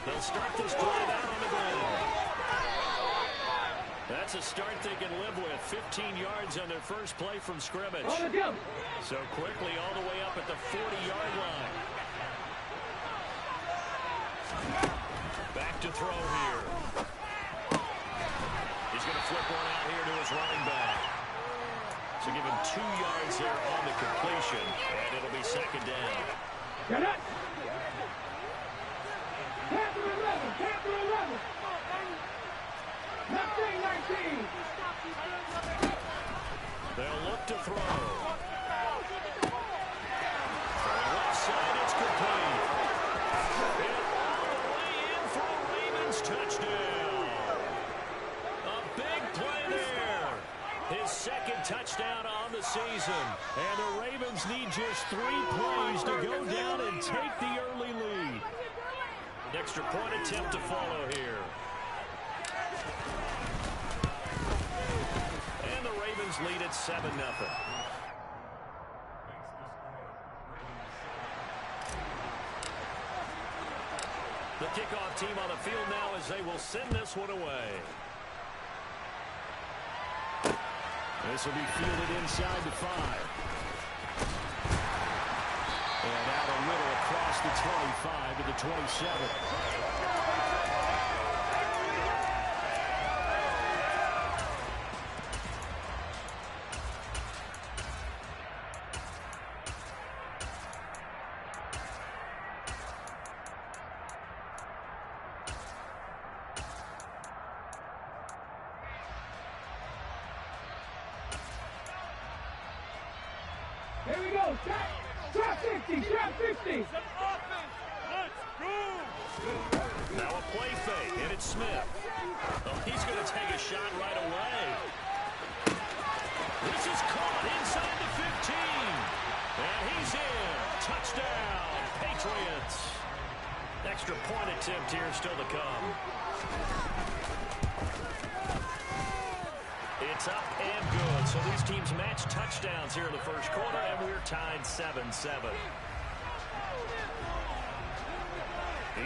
They'll start this drive out on the ground. That's a start they can live with. 15 yards on their first play from scrimmage. So quickly all the way up at the 40-yard line. Back to throw here. He's going to flip one out here to his running back. So give him 2 yards there on the completion, and it'll be second down. Get it! Panther 11, Panther 11. 19. They'll look to throw. Throwing left side, it's complete. And all the way in for a Ravens touchdown. A big play there. His second touchdown on the season. And the Ravens need just 3 plays to go down and take the early lead. An extra point attempt to follow here. And the Ravens lead at 7-0. The kickoff team on the field now as they will send this one away. This will be fielded inside the 5. And out a little across the 25 to the 27. Here we go. Trap 50. Trap 50. Now a play fake, and it's Smith. Oh, he's going to take a shot right away. This is caught inside the 15. And he's in. Touchdown, Patriots. Extra point attempt here still to come. It's up and good. So these teams match touchdowns here in the first quarter, and we're tied 7-7.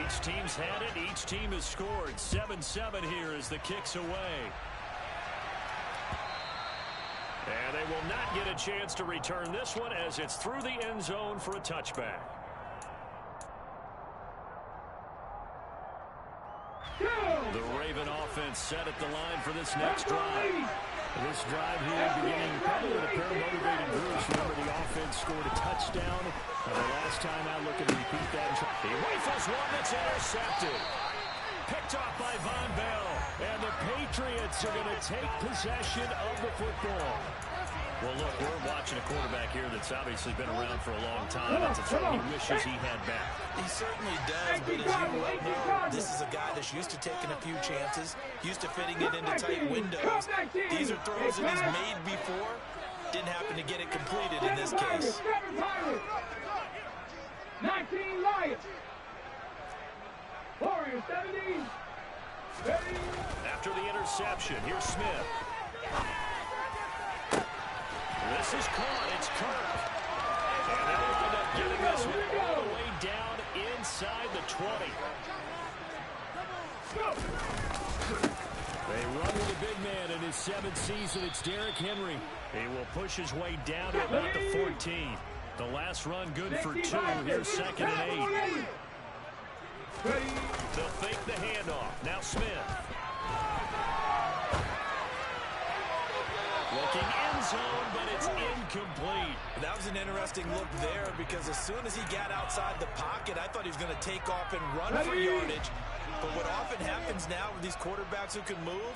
Each team's had it. Each team has scored. 7-7 here as the kick's away. And they will not get a chance to return this one as it's through the end zone for a touchback. The Raven offense set at the line for this next drive. This drive here beginning probably with a pair of motivated groups. Remember, the offense scored a touchdown. The last time out, looking to repeat that. He rifles one that's intercepted. Picked off by Von Bell. And the Patriots are going to take possession of the football. Well, look, we're watching a quarterback here that's obviously been around for a long time. It's a throw he wishes he had back. He certainly does, but as you well know, this is a guy that's used to taking a few chances, used to fitting it into tight windows. These are throws that he's made before. Didn't happen to get it completed in this case. 19 Lions. Warriors 17. After the interception, here's Smith. This is caught. It's Kirk. And they'll end up getting this one all the way down inside the 20. They run with a big man in his 7th season. It's Derrick Henry. He will push his way down to about the 14. The last run good for 2. Here's 2nd and 8. They'll fake the handoff. Now Smith. Looking end zone, but it's incomplete. That was an interesting look there because as soon as he got outside the pocket, I thought he was going to take off and run for yardage. But what often happens now with these quarterbacks who can move,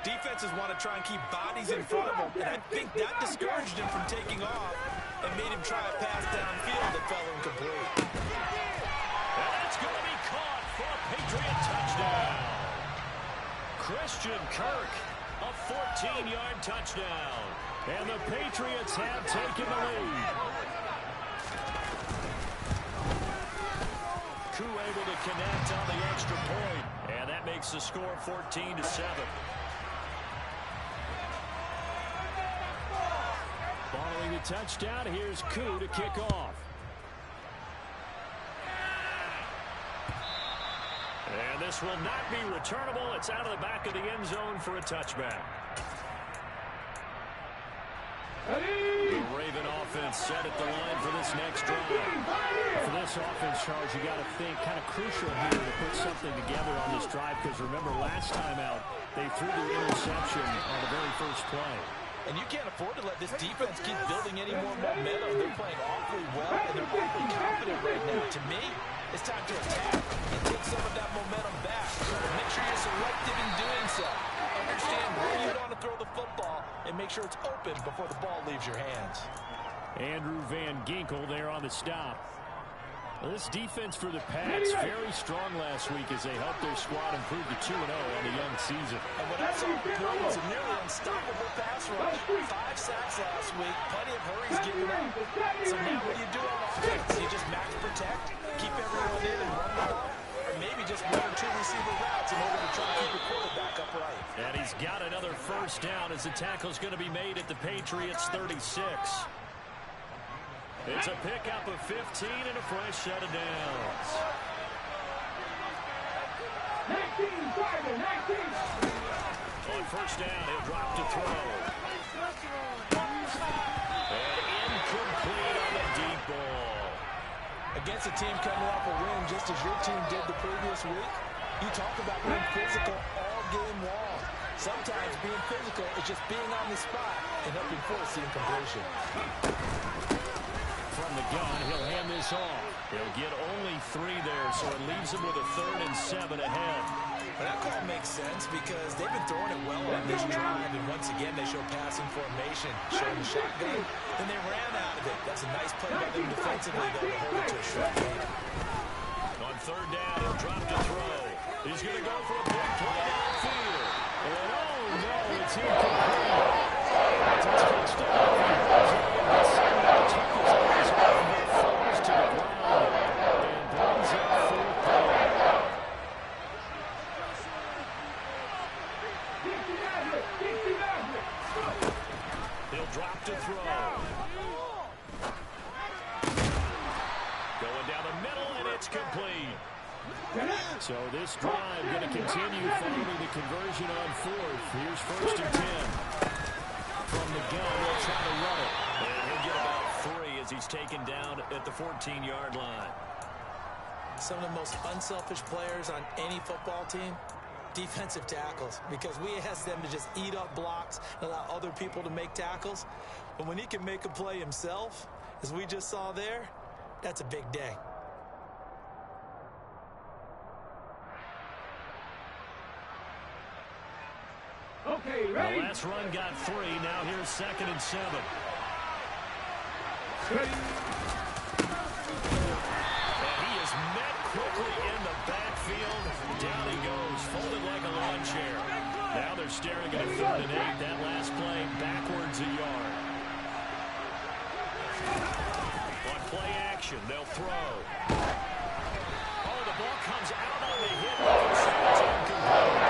defenses want to try and keep bodies in front of them. And I think that discouraged him from taking off and made him try a pass downfield that fell incomplete. And it's going to be caught for a Patriot touchdown. Christian Kirk. A 14-yard touchdown. And the Patriots have taken the lead. Koo able to connect on the extra point. And that makes the score 14-7. Following the touchdown, here's Koo to kick off. And this will not be returnable. It's out of the back of the end zone for a touchback. The Raven offense set at the line for this next drive. For this offense, Charles, you got to think kind of crucial here to put something together on this drive, because remember last time out, they threw the interception on the very first play. And you can't afford to let this defense keep building any more momentum. They're playing awfully well, and they're awfully confident right now. To me, it's time to attack and take some of that momentum back. But make sure you're selective in doing so. Understand where you want to throw the football and make sure it's open before the ball leaves your hands. Andrew Van Ginkel there on the stop. Well, this defense for the Pats, very strong last week as they helped their squad improve to 2-0 on the young season. And what I saw was a nearly unstoppable pass rush. 5 sacks last week, plenty of hurries given up. So now what do you do on offense? You just max protect, keep everyone in and run the ball? Or maybe just 1 or 2 receiver routes in order to try to keep your quarterback upright. And he's got another first down as the tackle's going to be made at the Patriots 36. It's a pickup of 15 and a fresh set of downs. 19, driver, 19. On first down, he'll drop to throw. And incomplete on the deep ball. Against a team coming off a win just as your team did the previous week, you talk about being physical all game long. Sometimes being physical is just being on the spot and helping force the incompletion. From the gun, he'll hand this off. He'll get only 3 there, so it leaves him with a 3rd and 7 ahead. But that call makes sense because they've been throwing it well on this drive, and once again they show passing formation, showing the shotgun, and they ran out of it. That's a nice play by them defensively, though, to hold it to a short game. On 3rd down, he'll drop to throw. He's going to go for a big play downfield. And oh no, it's incomplete. He'll drop to throw. Going down the middle, and it's complete. So this drive going to continue following the conversion on 4th. Here's 1st and 10. From the gun, they'll try to run it. And he'll get about 3 as he's taken down at the 14-yard line. Some of the most unselfish players on any football team, defensive tackles, because we ask them to just eat up blocks and allow other people to make tackles. But when he can make a play himself, as we just saw there, that's a big day. Okay, ready? The last run got 3. Now here's 2nd and 7. Ready? And he is met quickly in the backfield. Down he goes, folded like a lawn chair. Now they're staring at a 3rd and 8. That last play backwards a yard. On play action, they'll throw. Oh, the ball comes out on the hit. It's incomplete.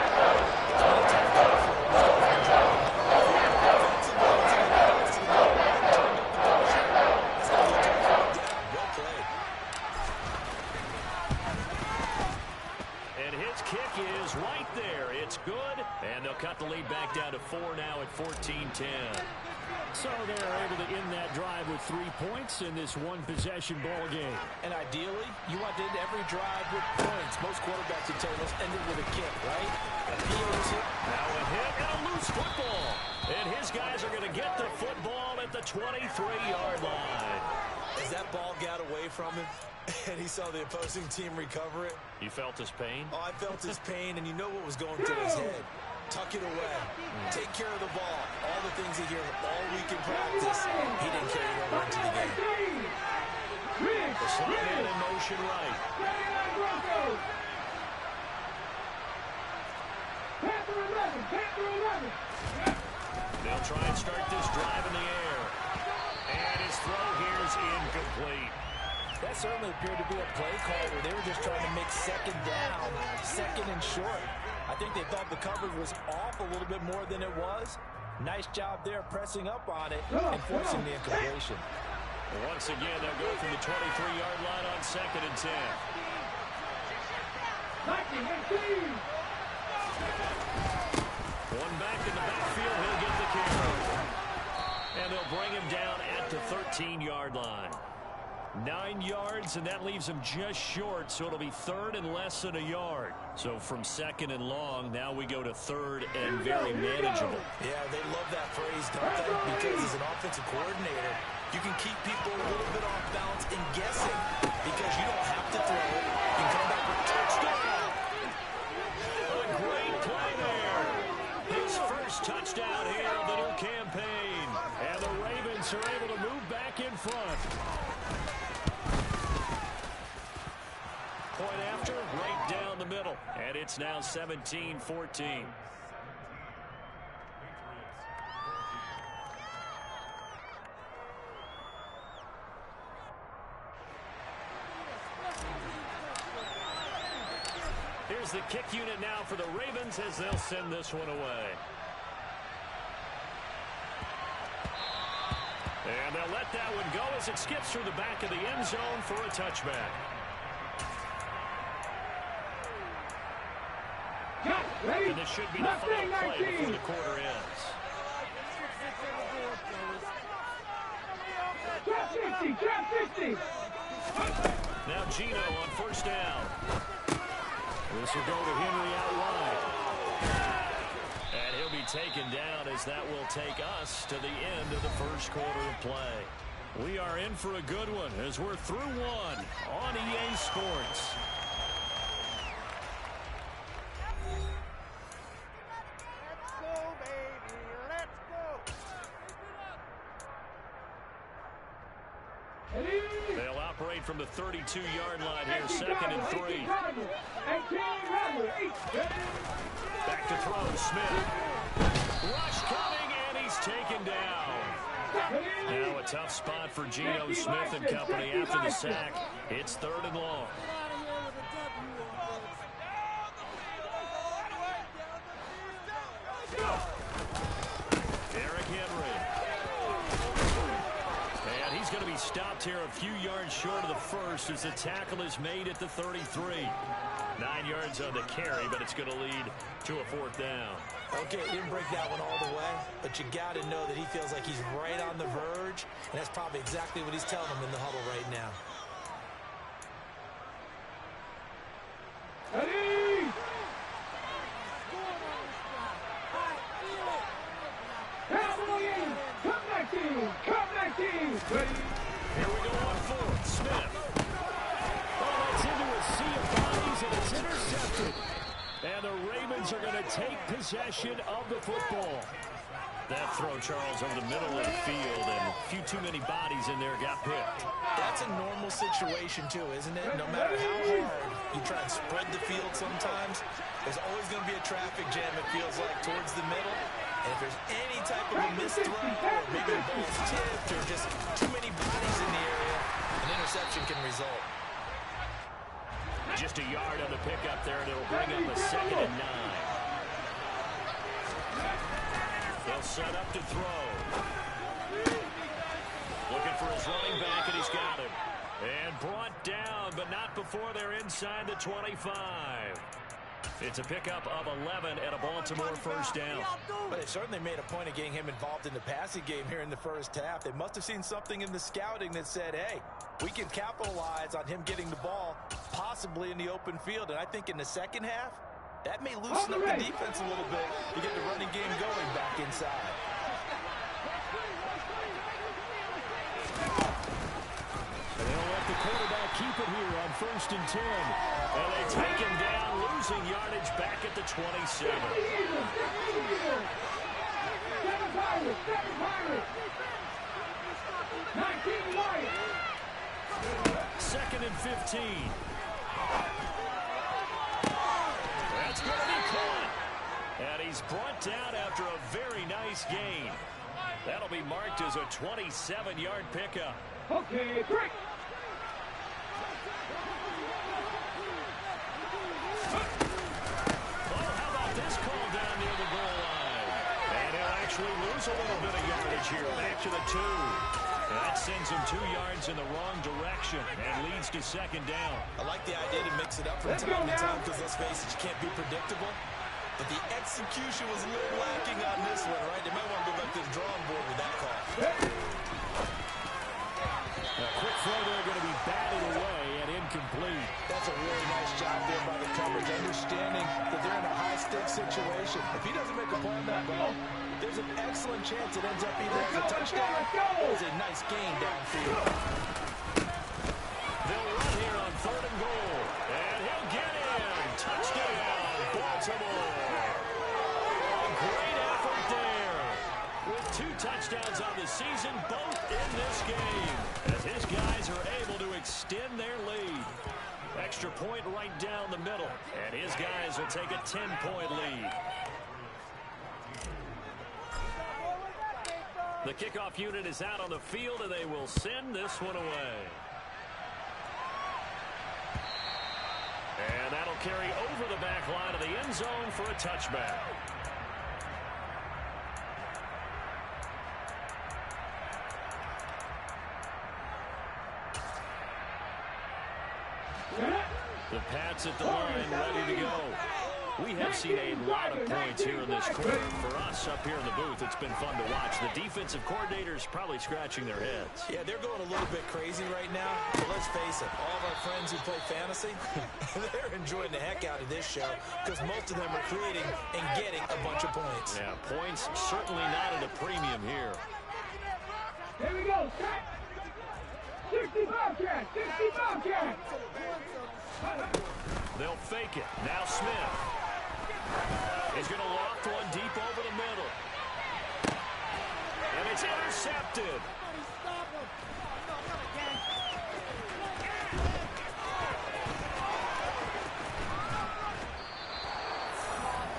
Right there, it's good, and they'll cut the lead back down to 4 now at 14-10. So they're able to end that drive with 3 points in this one-possession ball game. And ideally, you want to end every drive with points. Most quarterbacks would tell us ended with a kick, right? A PAT. Now a hit and a loose football. And his guys are going to get the football at the 23-yard line. As that ball got away from him, and he saw the opposing team recover it. You felt his pain? Oh, I felt his pain, and you know what was going through his head. Tuck it away. Take care of the ball. All the things he hears all week in practice, he didn't carry it over into the game. The slide man in motion right. They'll try and start this drive in the air. And his throw here is incomplete. That certainly appeared to be a play call where they were just trying to make 2nd down, 2nd and short. I think they thought the coverage was off a little bit more than it was. Nice job there pressing up on it and forcing the incompletion. Once again, they'll go from the 23-yard line on 2nd and 10. One back in the backfield, he'll get the carry. And they'll bring him down at the 13-yard line. 9 yards, and that leaves him just short, so it'll be 3rd and less than a yard. So from 2nd and long, now we go to 3rd and very manageable. Yeah, they love that phrase, don't they? Because as an offensive coordinator, you can keep people a little bit off balance and guessing because you don't have to throw it. You can come back with a touchdown. A great play there. His first touchdown here of the new campaign. And the Ravens are able to move back in front. Point after, right down the middle. And it's now 17-14. Here's the kick unit now for the Ravens as they'll send this one away. And they'll let that one go as it skips through the back of the end zone for a touchback. And this should be the final play before the quarter ends. Drop 50. Now Gino on first down. This will go to Henry out wide. And he'll be taken down as that will take us to the end of the first quarter of play. We are in for a good one as we're through one on EA Sports. They'll operate from the 32-yard line here, 2nd and 3. Back to throw, Smith. Rush coming, and he's taken down. Now a tough spot for Geno Smith and company after the sack. It's 3rd and long. Derrick Henry. And he's going to be stopped here a few yards short of the first as the tackle is made at the 33. 9 yards on the carry, but it's going to lead to a 4th down. Okay, didn't break that one all the way, but you got to know that he feels like he's right on the verge, and that's probably exactly what he's telling them in the huddle right now. Here we go on 4th. Smith. Oh, that's into a sea of bodies, and it's intercepted. And the Ravens are going to take possession of the football. That throw, Charles, over the middle of the field, and a few too many bodies in there got picked. That's a normal situation, too, isn't it? No matter how hard you try and spread the field sometimes, there's always going to be a traffic jam, it feels like, towards the middle. And if there's any type of a missed throw, or maybe the ball's tipped, or just too many bodies in the area, an interception can result. Just a yard on the pickup there, and it'll bring up a 2nd and 9. They'll set up to throw. Looking for his running back, and he's got it. And brought down, but not before they're inside the 25. It's a pickup of 11 and a Baltimore first down. But they certainly made a point of getting him involved in the passing game here in the first half. They must have seen something in the scouting that said, hey, we can capitalize on him getting the ball, possibly in the open field. And I think in the second half, that may loosen up the defense a little bit to get the running game going back inside. They'll let the quarterback keep it here on 1st and 10. And they take him down, losing yardage back at the 27. 2nd and 15. That's going to be caught. And he's brought down after a very nice gain. That'll be marked as a 27-yard pickup. Okay, break. Oh, how about this call down near the goal line? And he'll actually lose a little bit of yardage here. Back to the 2. That sends him 2 yards in the wrong direction and leads to second down. I like the idea to mix it up from time to time because, let's face it, you can't be predictable. But the execution was a little lacking on this one, right? They might want to go back to the drawing board with that call. A quick throw there going to be batted away and incomplete. That's a really nice job there by the coverage, understanding that they're in a high-stakes situation. If he doesn't make a play on that ball, there's an excellent chance it ends up either as a touchdown or as a nice gain downfield. They'll run here on 3rd and goal. And he'll get in. Touchdown, Baltimore. A great effort there. With 2 touchdowns on the season, both in this game, as his guys are able to extend their lead. Extra point right down the middle, and his guys will take a 10-point lead. The kickoff unit is out on the field, and they will send this one away. And that'll carry over the back line of the end zone for a touchback. The Pats at the line, ready to go. We have seen a lot of points here in this quarter. For us up here in the booth, it's been fun to watch. The defensive coordinators probably scratching their heads. Yeah, they're going a little bit crazy right now. But let's face it, all of our friends who play fantasy, they're enjoying the heck out of this show because most of them are creating and getting a bunch of points. Yeah, points certainly not at a premium here. Here we go. 60 Bobcats. 60 Bobcats. They'll fake it. Now Smith. He's going to loft one deep over the middle. And it's intercepted.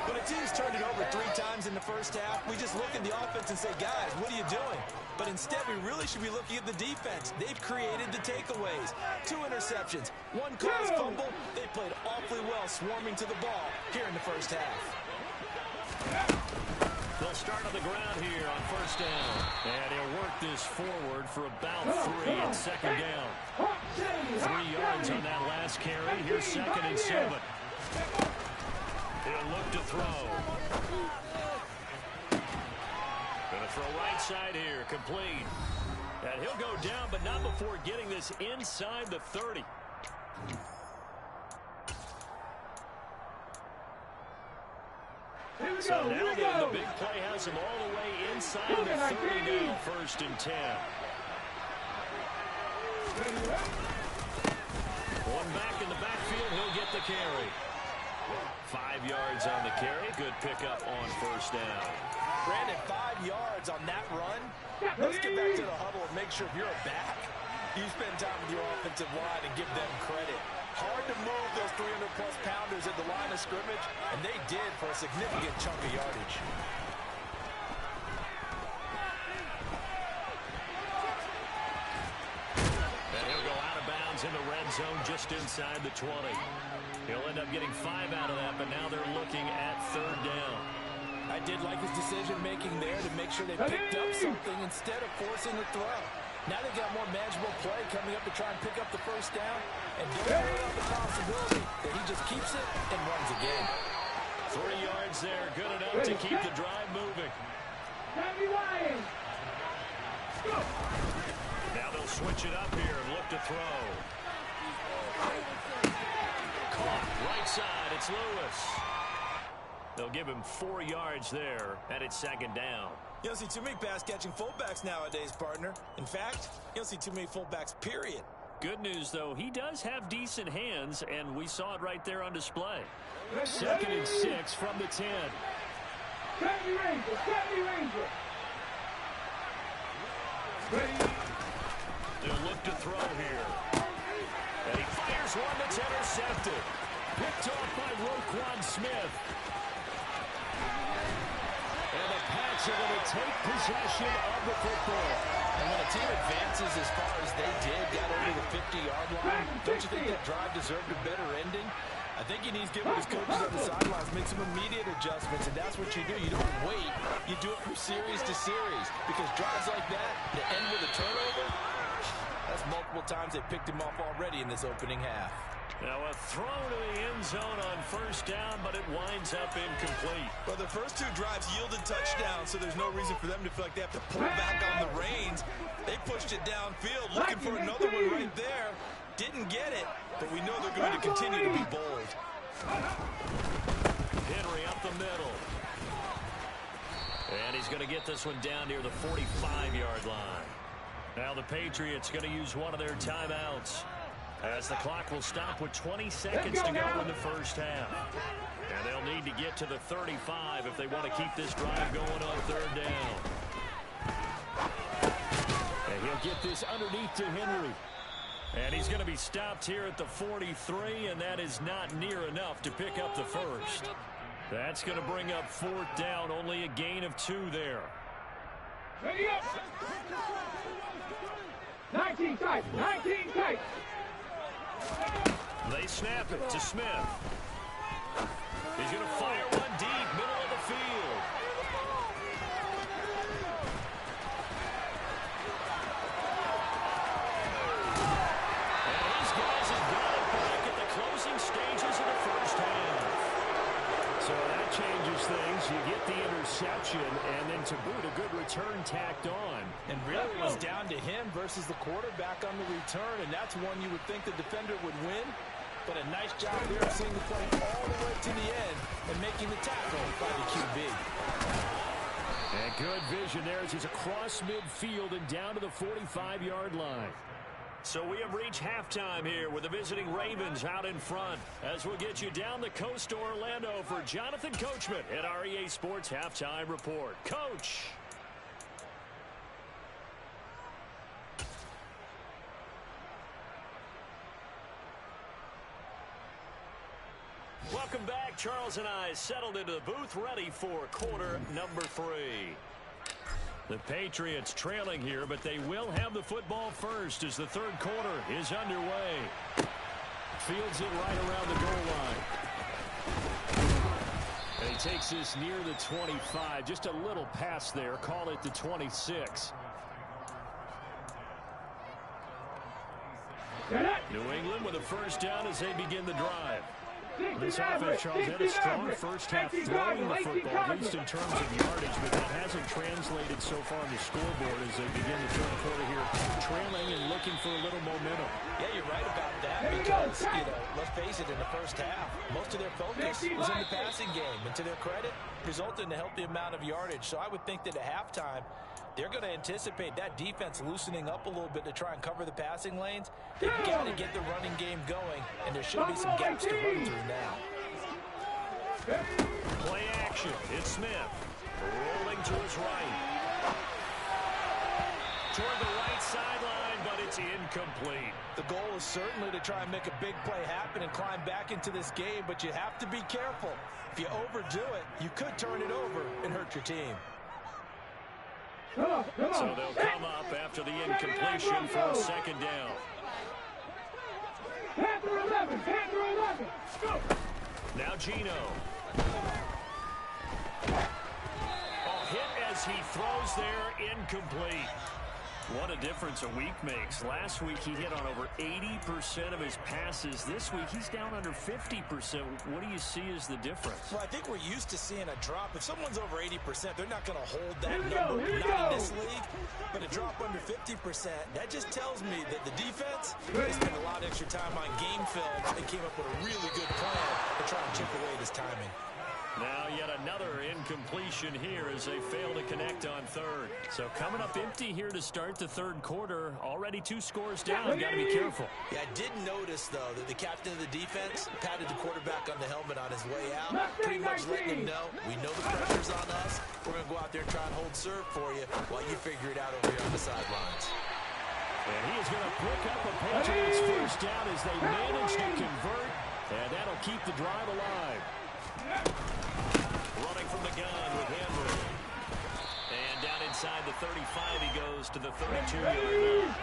When a team's turned it over 3 times in the first half, we just look at the offense and say, guys, what are you doing? But instead, we really should be looking at the defense. They've created the takeaways. 2 interceptions, 1 caused fumble. They played awfully well swarming to the ball here in the first half. They'll start on the ground here on first down. And he'll work this forward for about 3 and second down. 3 yards on that last carry. Here's 2nd and 7. He'll look to throw. Going to throw right side here, complete. And he'll go down, but not before getting this inside the 30. So now the big play has him all the way inside the 30 now, 1st and 10. One back in the backfield, he'll get the carry. 5 yards on the carry. Good pickup on first down. Brandon, 5 yards on that run. Let's get back to the huddle and make sure if you're a back, you spend time with your offensive line and give them credit. Hard to move those 300-plus pounders at the line of scrimmage, and they did for a significant chunk of yardage. And he'll go out of bounds in the red zone just inside the 20. He'll end up getting 5 out of that, but now they're looking at 3rd down. I did like his decision-making there to make sure they picked up something instead of forcing a throw. Now they've got more manageable play coming up to try and pick up the first down. And don't rule out the possibility that he just keeps it and runs again. 3 yards there, good enough to keep the drive moving. Now they'll switch it up here and look to throw. Caught, right side, it's Lewis. They'll give him 4 yards there, and it's 2nd down. You don't see too many pass-catching fullbacks nowadays, partner. In fact, you don't see too many fullbacks, period. Good news, though, he does have decent hands, and we saw it right there on display. 2nd and 6 from the 10. They'll look to throw here. And he fires one that's intercepted. Picked off by Roquan Smith. And the Pats are going to take possession of the football. And when a team advances as far as they did, got over the 50-yard line, don't you think that drive deserved a better ending? I think he needs to get with his coaches on the sidelines, make some immediate adjustments, and that's what you do. You don't wait. You do it from series to series, because drives like that to end with a turnover, that's multiple times they picked him off already in this opening half. Now a throw to the end zone on first down, but it winds up incomplete. Well, the first two drives yielded touchdowns, so there's no reason for them to feel like they have to pull back on the reins. They pushed it downfield, looking for another one right there. Didn't get it, but we know they're going to continue to be bold. Henry up the middle. And he's going to get this one down near the 45-yard line. Now the Patriots going to use one of their timeouts, as the clock will stop with 20 seconds to go in the first half. And they'll need to get to the 35 if they want to keep this drive going on third down. And he'll get this underneath to Henry. And he's going to be stopped here at the 43, and that is not near enough to pick up the first. That's going to bring up fourth down, only a gain of 2 there. 19 tight, 19 tight. They snap it to Smith. He's going to fire one deep, middle of the field. And these guys have got it back at the closing stages of the first half. So that changes things. You get the interception, and then to boot, a good return tacked on. And really it was down to him versus the quarterback on the return, and that's one you would think the defender would win. But a nice job there of seeing the play all the way to the end and making the tackle by the QB. And good vision there as he's across midfield and down to the 45-yard line. So we have reached halftime here with the visiting Ravens out in front, as we'll get you down the coast to Orlando for Jonathan Coachman at our EA Sports Halftime Report. Coach! Welcome back. Charles and I settled into the booth, ready for quarter number 3. The Patriots trailing here, but they will have the football first as the third quarter is underway. Fields it right around the goal line. And he takes this near the 25. Just a little pass there. Call it the 26. New England with a first down as they begin the drive. This offense, Charles, had a strong first half throwing the football, at least in terms of yardage, but that hasn't translated so far on the scoreboard as they begin the third quarter here, trailing and looking for a little momentum. Yeah, you're right about that because, let's face it, in the first half, most of their focus was in the passing game, and to their credit, resulted in a healthy amount of yardage. So I would think that at halftime, they're going to anticipate that defense loosening up a little bit to try and cover the passing lanes. They've got to get the running game going, and there should be some gaps to run through now. Play action. It's Smith. Rolling to his right. Toward the right sideline, but it's incomplete. The goal is certainly to try and make a big play happen and climb back into this game, but you have to be careful. If you overdo it, you could turn it over and hurt your team. So they'll come up after the incompletion for a second down. Panther 11, Panther 11. Go. Now Gino. Hit as he throws there, incomplete. What a difference a week makes. Last week he hit on over 80% of his passes. This week he's down under 50%. What do you see as the difference? Well, I think we're used to seeing a drop. If someone's over 80%, they're not going to hold that number, not in this league. But a drop under 50%, that just tells me that the defense, they spent a lot of extra time on game film and came up with a really good plan to try and chip away this timing. Now yet another incompletion here as they fail to connect on third. So coming up empty here to start the third quarter. Already 2 scores down. Got to be careful. Yeah, I did notice, though, that the captain of the defense patted the quarterback on the helmet on his way out. Pretty much letting him know, we know the pressure's on us. We're going to go out there and try and hold serve for you while you figure it out over here on the sidelines. And he is going to pick up a Patriots first down as they manage to convert. And that'll keep the drive alive. Running from the gun with Henry. And down inside the 35, he goes to the 32-yard line.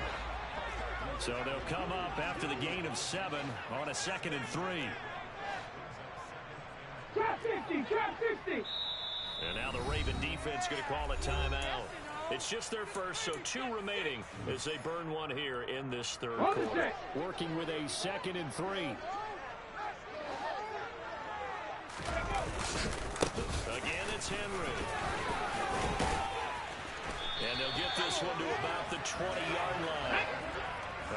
So they'll come up after the gain of 7 on a 2nd and 3. Trap 50. And now the Raven defense going to call a timeout. It's just their first, so 2 remaining as they burn one here in this third quarter. Working with a 2nd and 3. Again, it's Henry. And they'll get this one to about the 20-yard line.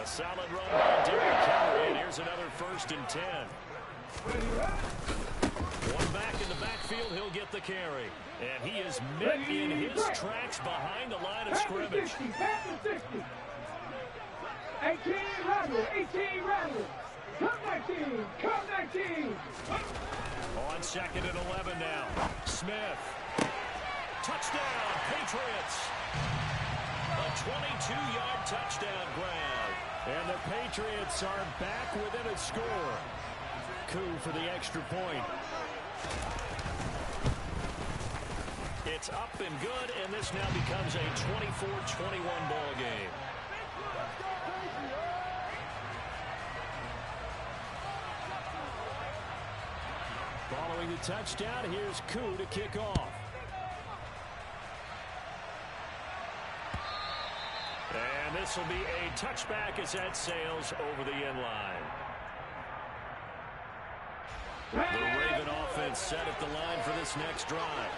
A solid run by Derrick Henry, and here's another 1st and 10. One back in the backfield, he'll get the carry. And he is met in his tracks behind the line of scrimmage. 18 rattle, 18 rattle. Come 19, come 19. On 2nd and 11 now. Smith. Touchdown, Patriots. A 22-yard touchdown grab. And the Patriots are back within a score. Coup for the extra point. It's up and good, and this now becomes a 24-21 ball game. Following the touchdown, here's Coup to kick off. And this will be a touchback as that sails over the end line. The Raven offense set at the line for this next drive.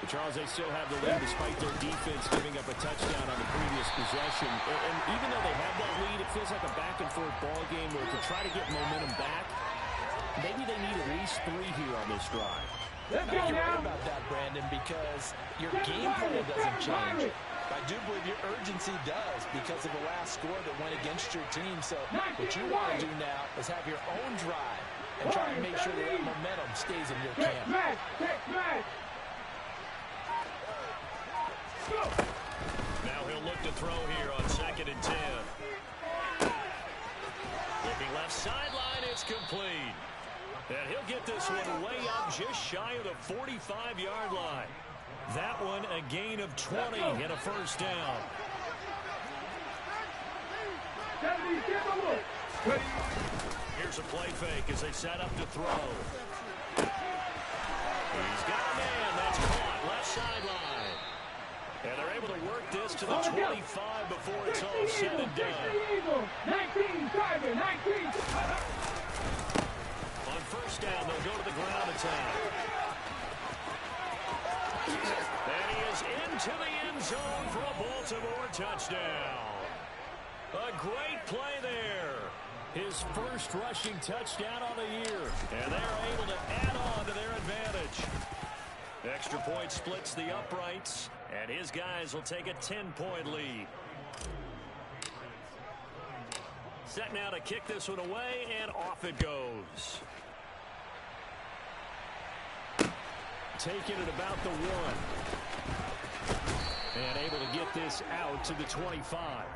But Charles, they still have the lead despite their defense giving up a touchdown on the previous possession. And even though they have that lead, it feels like a back-and-forth ball game where to try to get momentum back, maybe they need at least 3 here on this drive. You're right about that, Brandon, because your game plan doesn't change. I do believe your urgency does because of the last score that went against your team. So what you want to do now is have your own drive and try to make sure that momentum stays in your camp. Now he'll look to throw here on 2nd and 10. Looking left sideline, it's complete. And he'll get this one way up just shy of the 45-yard line. That one a gain of 20 and a 1st down. Here's a play fake as they set up to throw. He's got a man. That's caught left sideline. And they're able to work this to the 25 before it's all said and done. 19, Tiger, 19. On 1st down, they'll go to the ground attack. And he is into the end zone for a Baltimore touchdown. A great play there. His first rushing touchdown of the year. And they're able to add on to their advantage. Extra point splits the uprights, and his guys will take a 10-point lead. Set now to kick this one away, and off it goes. Taking it about the 1. And able to get this out to the 25.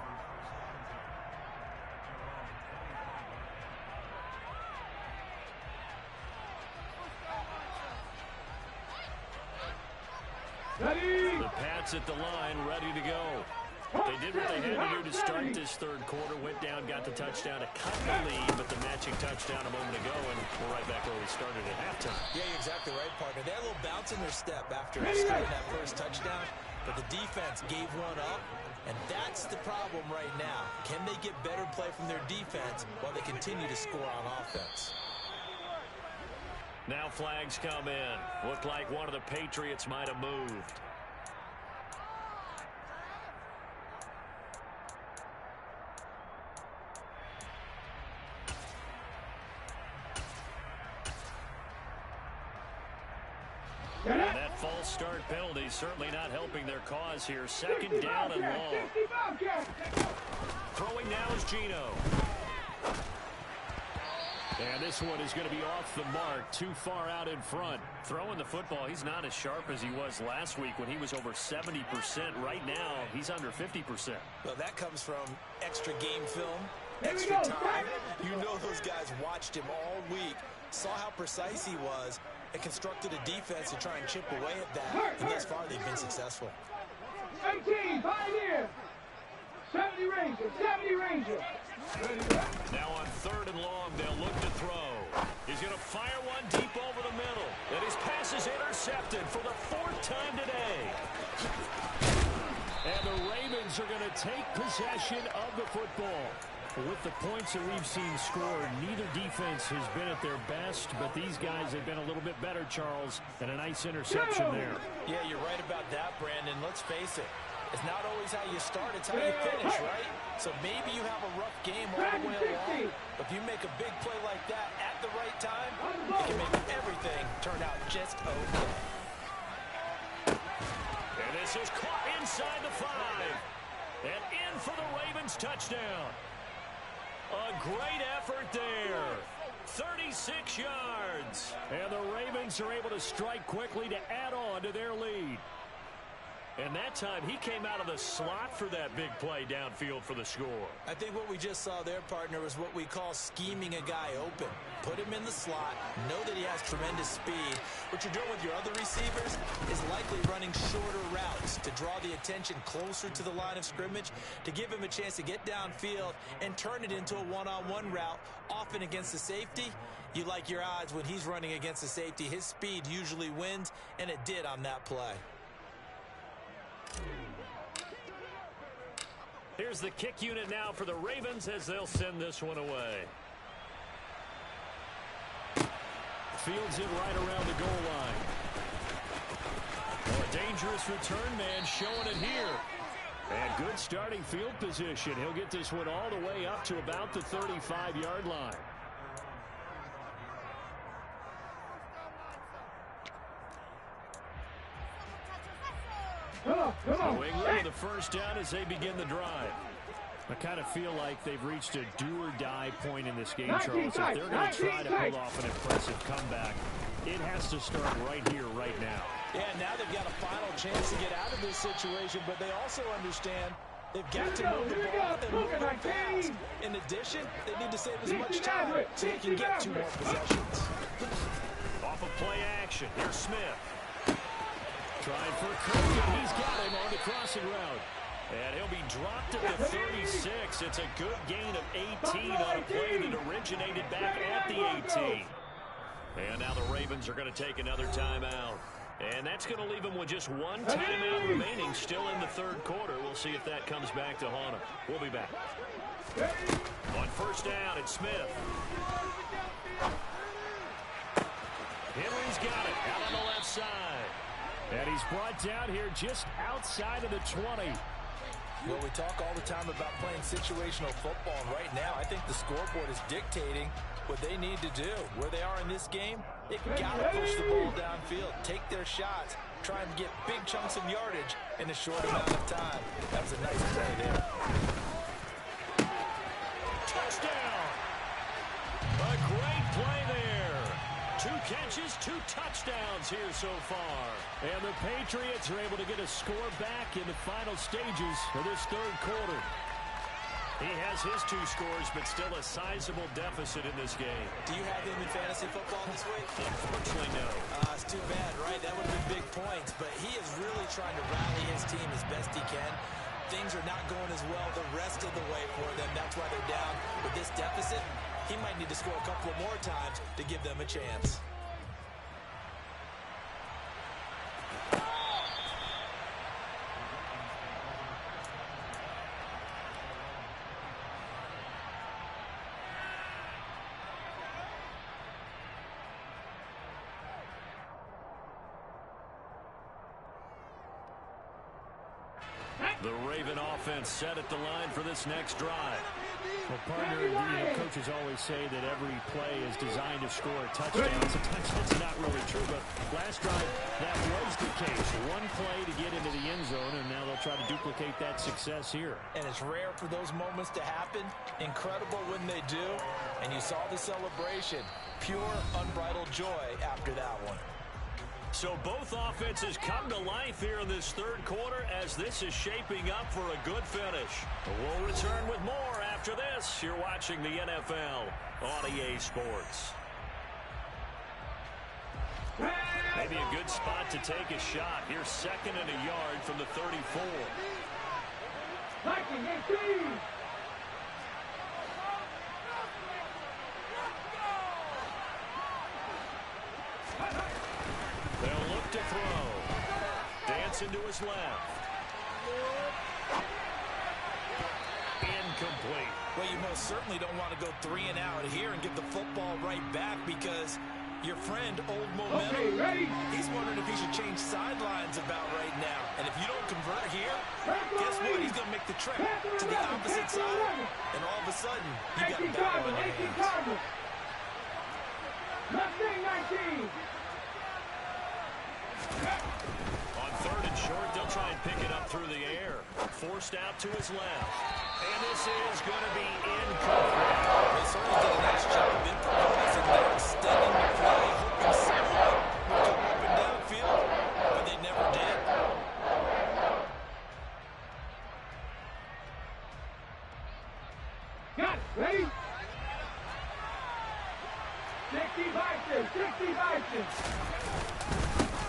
The Pats at the line, ready to go. They did what they had to do to start this third quarter. Went down, got the touchdown to cut the lead, but the matching touchdown a moment ago, and we're right back where we started at halftime. Yeah, you're exactly right, partner. They had a little bounce in their step after scoring that first touchdown, but the defense gave one up, and that's the problem right now. Can they get better play from their defense while they continue to score on offense? Now flags come in. Looked like one of the Patriots might have moved. And that false start penalty certainly not helping their cause here. 2nd down and long. Throwing now is Geno. And this one is going to be off the mark, too far out in front. Throwing the football, he's not as sharp as he was last week when he was over 70%. Right now, he's under 50%. Well, that comes from extra game film, extra time. You know those guys watched him all week, saw how precise he was, and constructed a defense to try and chip away at that. And thus far, they've been successful. 18, Pioneer. 70 Ranger, 70 Ranger. Now on 3rd and long, they'll look to throw. He's going to fire one deep over the middle. And he's intercepted for the 4th time today. And the Ravens are going to take possession of the football. With the points that we've seen scored, neither defense has been at their best, but these guys have been a little bit better, Charles, and a nice interception there. Yeah, you're right about that, Brandon. Let's face it. It's not always how you start, it's how you finish, right? So maybe you have a rough game all the way along, but if you make a big play like that at the right time, it can make everything turn out just okay. And this is caught inside the 5. And in for the Ravens touchdown. A great effort there. 36 yards. And the Ravens are able to strike quickly to add on to their lead. And that time, he came out of the slot for that big play downfield for the score. I think what we just saw there, partner, was what we call scheming a guy open. Put him in the slot, know that he has tremendous speed. What you're doing with your other receivers is likely running shorter routes to draw the attention closer to the line of scrimmage, to give him a chance to get downfield and turn it into a one-on-one route, often against the safety. You like your odds when he's running against the safety. His speed usually wins, and it did on that play. Here's the kick unit now for the Ravens as they'll send this one away. Fields it right around the goal line. Oh, a dangerous return man showing it here. And good starting field position. He'll get this one all the way up to about the 35-yard line. New England with the first down as they begin the drive. I kind of feel like they've reached a do-or-die point in this game, Charles. If they're going to try to pull off an impressive comeback, it has to start right here, right now. Yeah, now they've got a final chance to get out of this situation, but they also understand they've got to move the ball and move them fast. In addition, they need to save as much time so they can get 2 more possessions. Off of play action, here's Smith. Trying for Kirk, and he's got him on the crossing route. And he'll be dropped at the 36. It's a good gain of 18 on a play that originated back at the 18. And now the Ravens are going to take another timeout. And that's going to leave them with just 1 timeout remaining still in the 3rd quarter. We'll see if that comes back to haunt them. We'll be back. On first down, it's Smith. Henry's got it out on the left side. And he's brought down here just outside of the 20. Well, we talk all the time about playing situational football, and right now I think the scoreboard is dictating what they need to do. Where they are in this game, they've got to push the ball downfield, take their shots, try and get big chunks of yardage in a short amount of time. That was a nice play there. Touchdown! A great play there. 2 catches, 2 touchdowns here so far. And the Patriots are able to get a score back in the final stages of this 3rd quarter. He has his 2 scores, but still a sizable deficit in this game. Do you have him in fantasy football this week? Unfortunately, no. It's too bad, right? That would have been big points, but he is really trying to rally his team as best he can. Things are not going as well the rest of the way for them. That's why they're down with this deficit. He might need to score a couple of more times to give them a chance. The Raven offense set at the line for this next drive. Well, partner, coaches always say that every play is designed to score a touchdown. Sometimes that's not really true, but last drive, that was the case. 1 play to get into the end zone, and now they'll try to duplicate that success here. And it's rare for those moments to happen. Incredible when they do. And you saw the celebration. Pure, unbridled joy after that one. So both offenses come to life here in this 3rd quarter as this is shaping up for a good finish. We'll return with more after this. You're watching the NFL on EA Sports. Maybe a good spot to take a shot. Here's 2nd and a yard from the 34. They'll look to motion to his left. Incomplete. Well, you most certainly don't want to go 3 and out here and give the football right back because your friend, Old Momentum, he's wondering if he should change sidelines about right now. And if you don't convert here, guess what? He's going to make the trek to the opposite side, and all of a sudden, you got a battle on your hands. On 3rd and short, they'll try and pick it up through the air. Forced out to his left. And this is going to be incomplete. They certainly did a nice job of improvising there, extending the play, hoping someone would come up and downfield, but they never did. Got it. Ready? 65.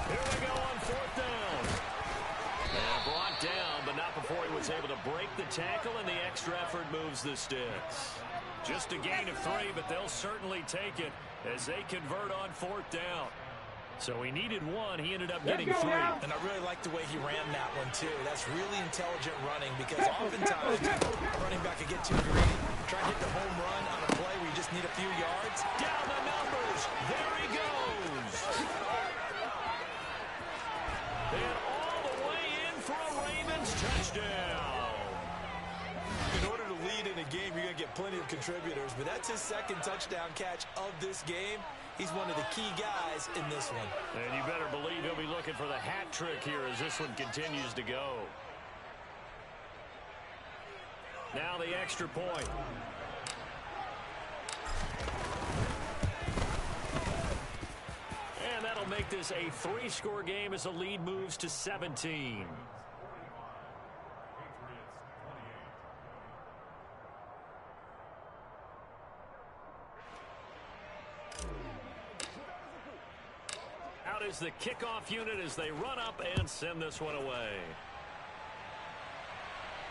Here we go on 4th down. And brought down, but not before he was able to break the tackle, and the extra effort moves the sticks. Just a gain of 3, but they'll certainly take it as they convert on 4th down. So he needed 1. He ended up getting 3. And I really like the way he ran that one, too. That's really intelligent running because oftentimes running back can get too greedy. Try to hit the home run on a play where you just need a few yards. Down the numbers. There he goes. And all the way in for a Ravens touchdown. In order to lead in a game, you're going to get plenty of contributors, but that's his 2nd touchdown catch of this game. He's one of the key guys in this one. And you better believe he'll be looking for the hat trick here as this one continues to go. Now the extra point. And that'll make this a 3-score game as the lead moves to 17. Out is the kickoff unit as they run up and send this one away.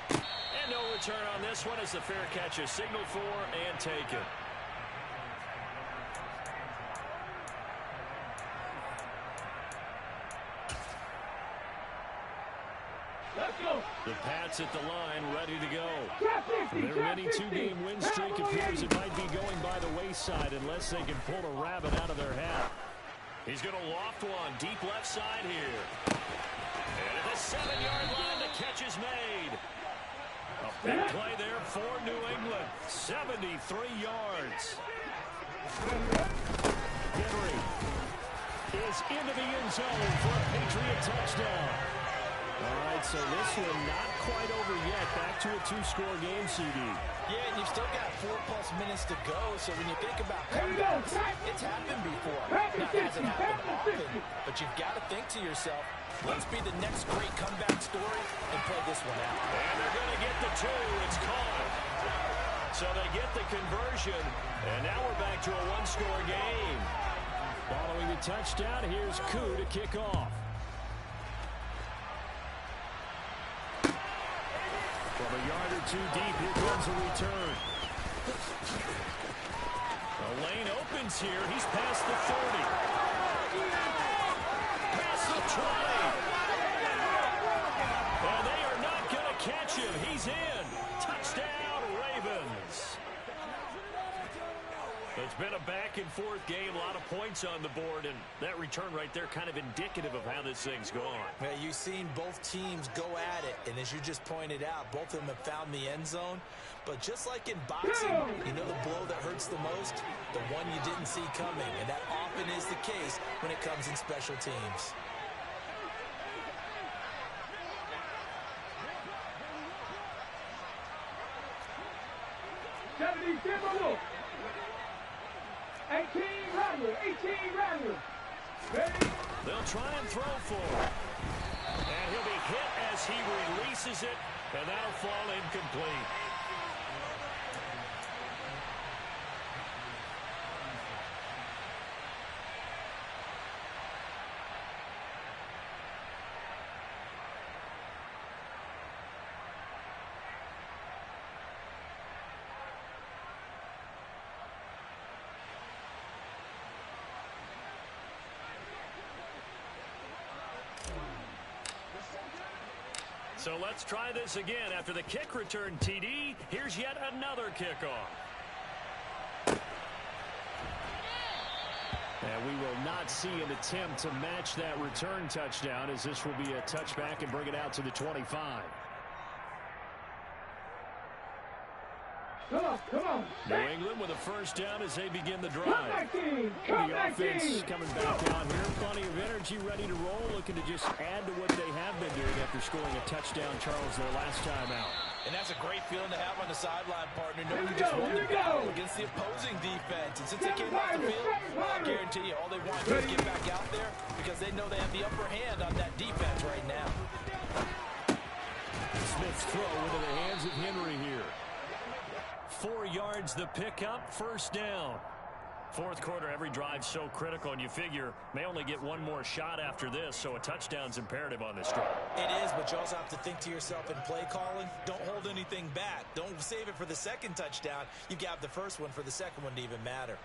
And no return on this one as the fair catch is signaled for and taken. Let's go. The Pats at the line, ready to go. Their many 2-game win streak appears it might be going by the wayside unless they can pull a rabbit out of their hat. He's going to loft one deep left side here. And at the 7-yard line, the catch is made. A big play there for New England. 73 yards. Henry is into the end zone for a Patriot touchdown. All right, so this one not quite over yet. Back to a 2-score game, CD. Yeah, and you've still got 4+ minutes to go, so when you think about comebacks, it's happened before. Now, it hasn't happened often, but you've got to think to yourself, let's be the next great comeback story and play this one out. And they're going to get the 2. It's caught. So they get the conversion, and now we're back to a 1-score game. Following the touchdown, here's Koo to kick off. From a yard or 2 deep, here comes a return. The lane opens here. He's past the 30. Past the 20. And they are not going to catch him. He's in. Touchdown, Ravens. It's been a back-and-forth game, a lot of points on the board, and that return right there kind of indicative of how this thing's gone. Yeah, you've seen both teams go at it, and as you just pointed out, both of them have found the end zone. But just like in boxing, you know the blow that hurts the most? The one you didn't see coming, and that often is the case when it comes in special teams. They'll try and throw for him. And he'll be hit as he releases it, and that'll fall incomplete. So let's try this again. After the kick return TD, here's yet another kickoff. And we will not see an attempt to match that return touchdown, as this will be a touchback and bring it out to the 25. Come on. New England with a first down as they begin the drive. The offense coming back out here. Plenty of energy, ready to roll, looking to just add to what they have been doing after scoring a touchdown, Charles, their last time out. And that's a great feeling to have on the sideline, partner. Knowing you just won the battle against the opposing defense. And since they came off the field, I guarantee you all they want to do is get back out there because they know they have the upper hand on that defense right now. Smith's throw into the hands of Henry here. 4 yards the pickup, first down. Fourth quarter, every drive so critical, and you figure may only get one more shot after this, so a touchdown's imperative on this drive. It is, but you also have to think to yourself in play calling, don't hold anything back. Don't save it for the second touchdown. You got the first one for the second one to even matter.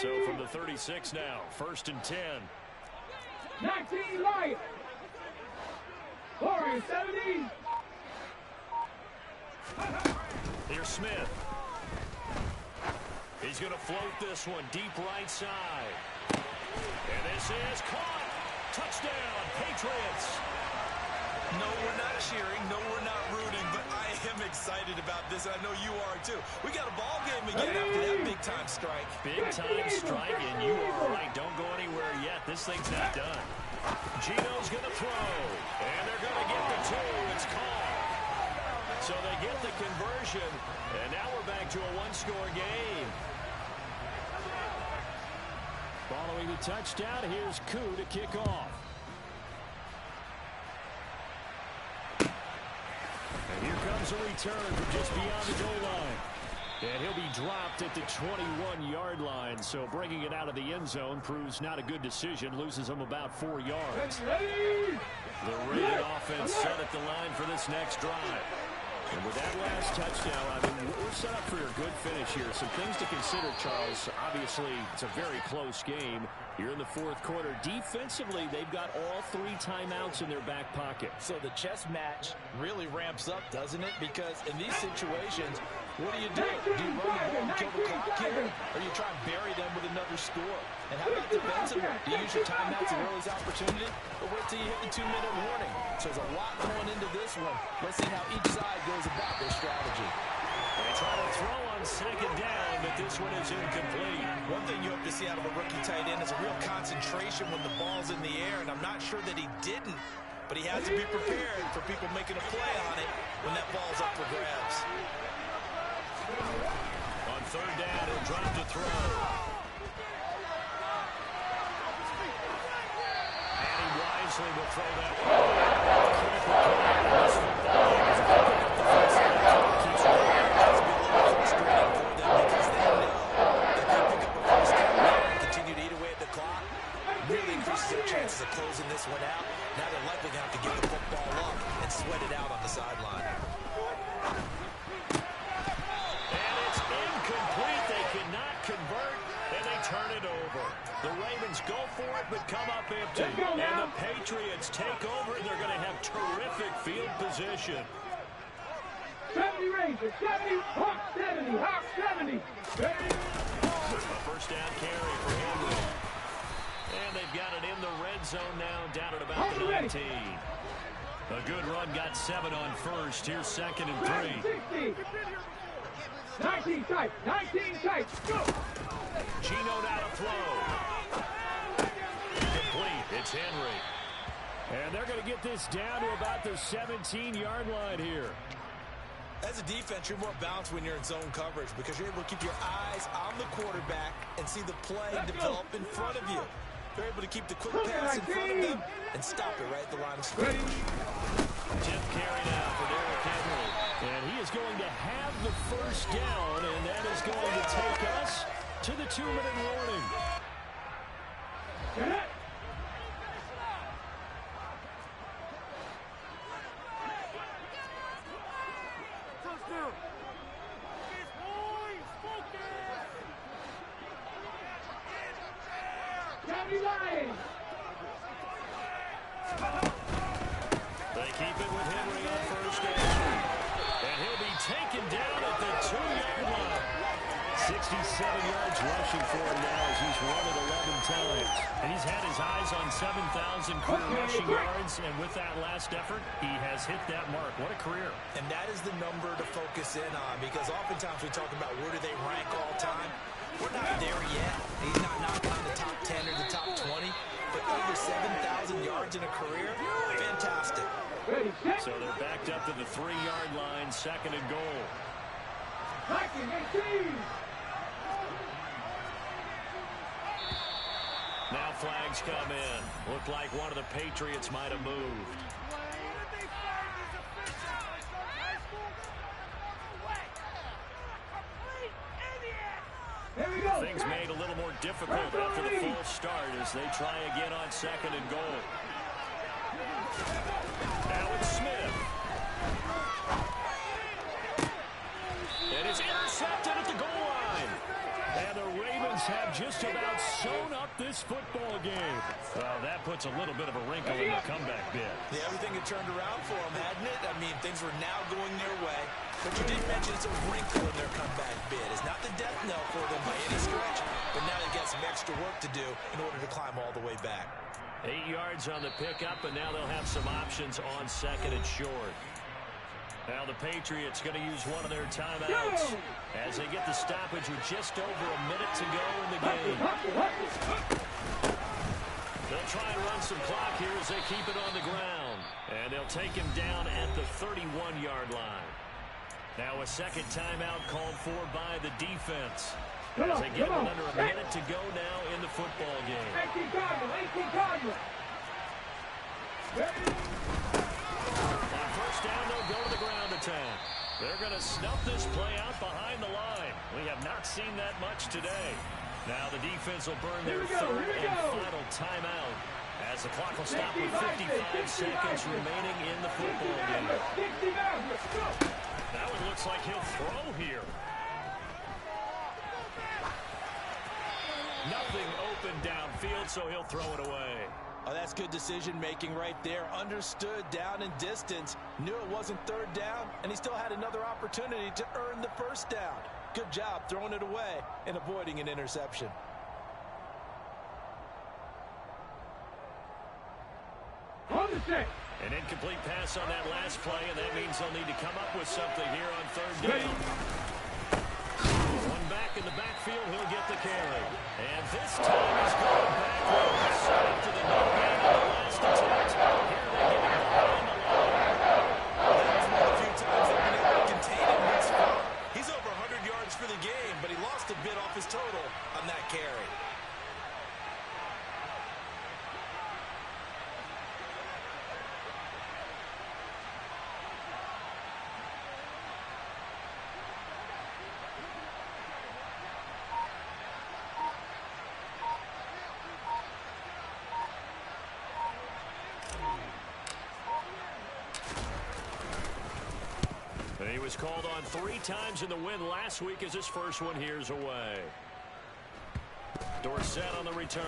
So from the 36 now, first and 10. 19 Lions. Warriors 70. Here's Smith. He's going to float this one deep right side. And this is caught. Touchdown, Patriots. No, we're not cheering. No, we're not rooting. But I am excited about this. And I know you are, too. We got a ball game again after that big-time strike. Big-time strike, and you are right. Don't go anywhere yet. This thing's not done. Gino's going to throw. And they're going to get the 2. It's caught. So they get the conversion. And now we're back to a one-score game. Following the touchdown, here's Koo to kick off. And here comes a return from just beyond the goal line. And he'll be dropped at the 21-yard line. So bringing it out of the end zone proves not a good decision. Loses him about 4 yards. The Raven offense set at the line for this next drive. And with that last touchdown, I mean, we're set up for a good finish here. Some things to consider, Charles. Obviously, it's a very close game. Here in the fourth quarter, defensively, they've got all 3 timeouts in their back pocket. So the chess match really ramps up, doesn't it? Because in these situations, what do? Do you run the ball and kill the clock here? Or you try and bury them with another score? And how about defensively? Do you use your timeouts and early opportunity? Or wait till you hit the 2-minute warning? So there's a lot going into this one. Let's see how each side goes about their strategy. They try to throw on second down, but this one is incomplete. One thing you hope to see out of a rookie tight end is a real concentration when the ball's in the air, and I'm not sure that he didn't, but he has to be prepared for people making a play on it when that ball's up for grabs. On third down, he'll drop to throw. And he wisely will throw that one. Critical play in this football game is picking up the first down. Keeps running. It's been a little frustrating for them because they know that they pick up a first down and continue to eat away at the clock. Really increases their chances of closing this one out. Now they're likely going to have to get the football up and sweat it out on the sideline. And it's incomplete. They cannot convert, and they turn it over. The Ravens go for it, but come up empty. And the Patriots take over, and they're going to have terrific field position. 70 Rangers, 70, Hawks 70, Hawks 70. A first down carry for Henry. And they've got it in the red zone now, down at about the 19. A good run, got 7 on first. Here's second and 3. 19 tight, 19 tight, go! Gino now to throw. Complete, it's Henry. And they're going to get this down to about the 17-yard line here. As a defense, you're more balanced when you're in zone coverage because you're able to keep your eyes on the quarterback and see the play develop in front of you. They're able to keep the quick pass in front of them and stop it right at the line of scrimmage. Tip carry now for Derrick Henry. And he is going to have the first down, and that is going to take us to the 2-minute warning. They keep it 67 yards rushing for him now as he's run it 11 times. And he's had his eyes on 7,000 career rushing yards, and with that last effort, he has hit that mark. What a career. And that is the number to focus in on, because oftentimes we talk about where do they rank all time. We're not there yet. He's not knocking on the top 10 or the top 20, but over 7,000 yards in a career, fantastic. So they're backed up to the 3-yard line, 2nd and goal. Now flags come in. Looked like one of the Patriots might have moved. Things made a little more difficult after the false start as they try again on 2nd and goal. Now it's Smith. And it's intercepted at the goal line. And the Ravens have just about sewn up this football game. Well, that puts a little bit of a wrinkle in the comeback bid. Yeah, everything had turned around for them, hadn't it? I mean, things were now going their way. But you did mention it's a wrinkle in their comeback bid. It's not the death knell for them by any stretch, but now they've got some extra work to do in order to climb all the way back. 8 yards on the pickup, and now they'll have some options on 2nd and short. Now the Patriots going to use one of their timeouts as they get the stoppage with just over a minute to go in the game. They'll try and run some clock here as they keep it on the ground. And they'll take him down at the 31-yard line. Now a second timeout called for by the defense. As they get under a minute to go now in the football game. 18 Cardinals. On first down, they'll go to the ground attack. They're going to snuff this play out behind the line. We have not seen that much today. Now the defense will burn their third and final timeout as the clock will stop with 55 seconds remaining in the football game. Now it looks like he'll throw here. Nothing open downfield, so he'll throw it away. Oh, that's good decision-making right there. Understood down and distance. Knew it wasn't third down, and he still had another opportunity to earn the first down. Good job throwing it away and avoiding an interception. An incomplete pass on that last play, and that means they'll need to come up with something here on 3rd down. One back in the backfield, he'll get the carry. And this time he's going backwards after the no gain on the last attempt. Here they get him behind the line. That's one of the few times they've been able to contain him this far. He's over 100 yards for the game, but he lost a bit off his total on that carry. He was called on 3 times in the win last week as his first one here's away. Dorsett on the return.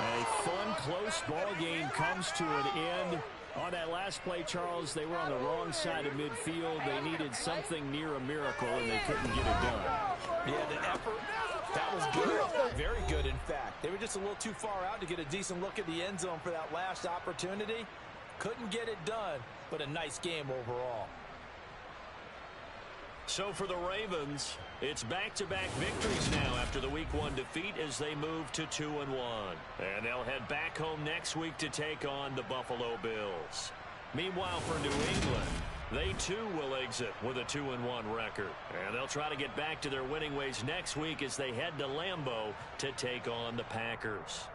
A fun, close ball game comes to an end. On that last play, Charles, they were on the wrong side of midfield. They needed something near a miracle, and they couldn't get it done. Yeah, the effort, that was good. Very good, in fact. They were just a little too far out to get a decent look at the end zone for that last opportunity. Couldn't get it done, but a nice game overall. So for the Ravens, it's back-to-back victories now after the Week 1 defeat as they move to 2-1. And they'll head back home next week to take on the Buffalo Bills. Meanwhile, for New England, they too will exit with a 2-1 record. And they'll try to get back to their winning ways next week as they head to Lambeau to take on the Packers.